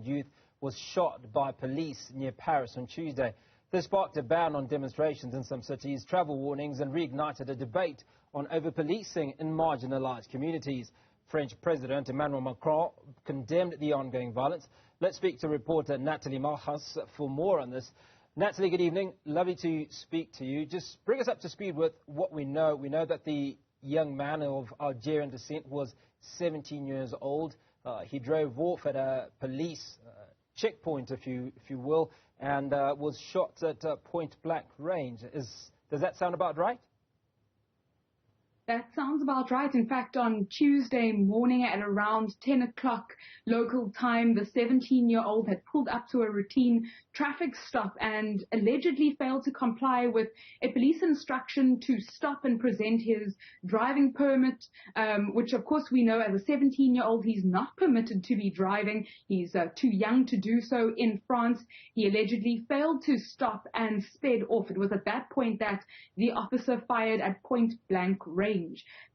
youth was shot by police near Paris on Tuesday. This sparked a ban on demonstrations in some cities, travel warnings, and reignited a debate on over-policing in marginalized communities. French President Emmanuel Macron condemned the ongoing violence. Let's speak to reporter Natalie Malgas for more on this. Natalie, good evening. Lovely to speak to you. Just bring us up to speed with what we know. We know that the young man of Algerian descent was 17 years old. He drove off at a police checkpoint, if you will, and was shot at point-blank range. Does that sound about right? That sounds about right. In fact, on Tuesday morning at around 10 o'clock local time, the 17-year-old had pulled up to a routine traffic stop and allegedly failed to comply with a police instruction to stop and present his driving permit, which of course we know as a 17-year-old he's not permitted to be driving. He's too young to do so in France. He allegedly failed to stop and sped off. It was at that point that the officer fired at point-blank range.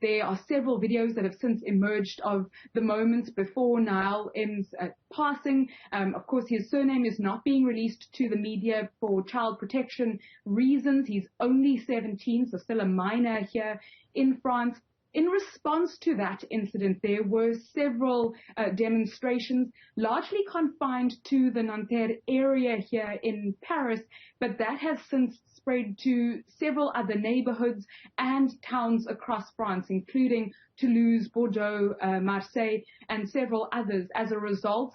There are several videos that have since emerged of the moments before Niall M's passing. Of course, his surname is not being released to the media for child protection reasons. He's only 17, so still a minor here in France. In response to that incident, there were several demonstrations, largely confined to the Nanterre area here in Paris, but that has since spread to several other neighborhoods and towns across France, including Toulouse, Bordeaux, Marseille, and several others. As a result,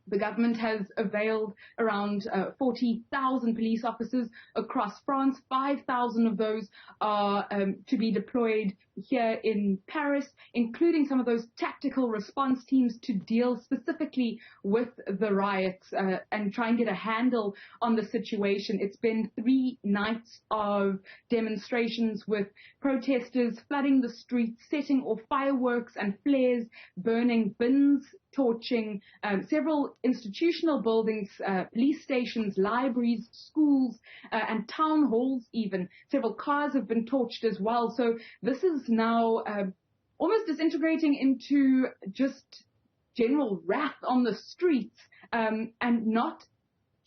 the government has availed around 40,000 police officers across France. 5,000 of those are to be deployed here in Paris, including some of those tactical response teams to deal specifically with the riots and try and get a handle on the situation. It's been 3 nights of demonstrations with protesters flooding the streets, setting off fireworks and flares, burning bins, torching several institutional buildings, police stations, libraries, schools, and town halls even. Several cars have been torched as well. So this is now almost disintegrating into just general wrath on the streets, and not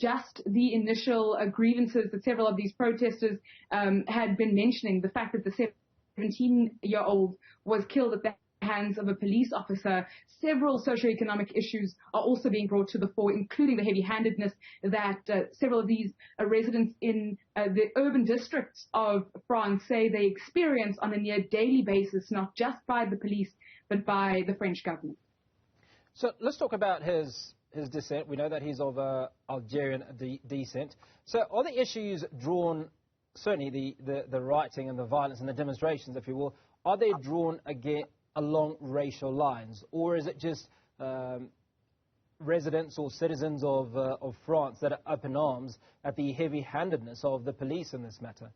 just the initial grievances that several of these protesters had been mentioning. The fact that the 17-year-old was killed at the hands of a police officer. Several socioeconomic issues are also being brought to the fore, including the heavy-handedness that several of these residents in the urban districts of France say they experience on a near daily basis, not just by the police, but by the French government. So let's talk about his descent. We know that he's of Algerian descent. So are the issues drawn, certainly the rioting and the violence and the demonstrations, if you will, are they drawn along racial lines, or is it just residents or citizens of France that are up in arms at the heavy-handedness of the police in this matter?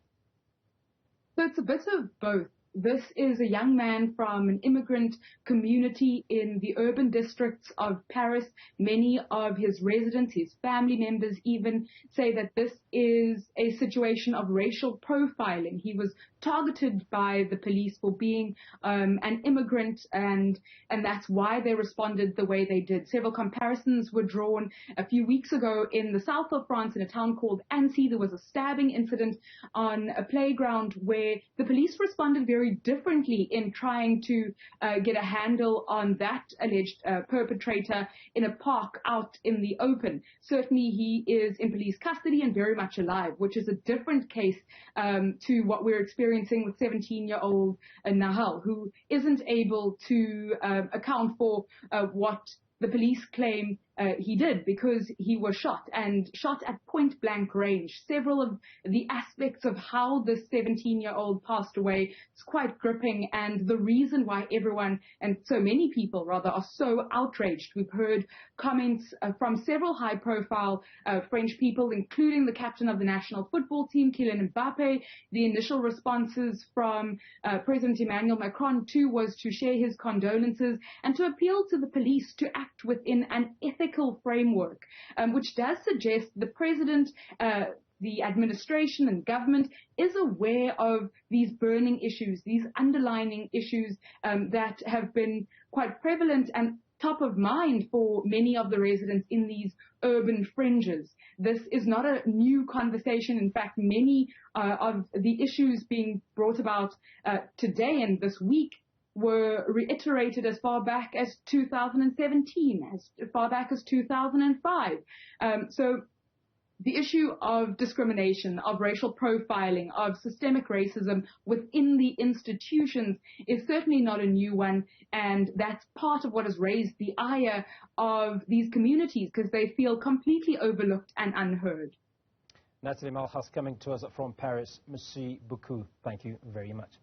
So it's a bit of both. This is a young man from an immigrant community in the urban districts of Paris. Many of his residents, his family members even, say that this is a situation of racial profiling. He was targeted by the police for being an immigrant, and that's why they responded the way they did. Several comparisons were drawn a few weeks ago in the south of France in a town called Annecy. There was a stabbing incident on a playground where the police responded very differently in trying to get a handle on that alleged perpetrator in a park out in the open. Certainly he is in police custody and very much alive, which is a different case to what we're experiencing with 17-year-old Nahal, who isn't able to account for what the police claim he did, because he was shot at point-blank range. Several of the aspects of how this 17-year-old passed away is quite gripping, and the reason why everyone, and so many people rather, are so outraged. We've heard comments from several high-profile French people, including the captain of the national football team, Kylian Mbappe. The initial responses from President Emmanuel Macron, too, was to share his condolences and to appeal to the police to act within an ethical framework, which does suggest the president, the administration and government is aware of these burning issues, these underlining issues that have been quite prevalent and top of mind for many of the residents in these urban fringes. This is not a new conversation. In fact, many of the issues being brought about today and this week were reiterated as far back as 2017, as far back as 2005. So the issue of discrimination, of racial profiling, of systemic racism within the institutions is certainly not a new one, and that's part of what has raised the ire of these communities because they feel completely overlooked and unheard. Natalie Malgas coming to us from Paris. Merci beaucoup. Thank you very much.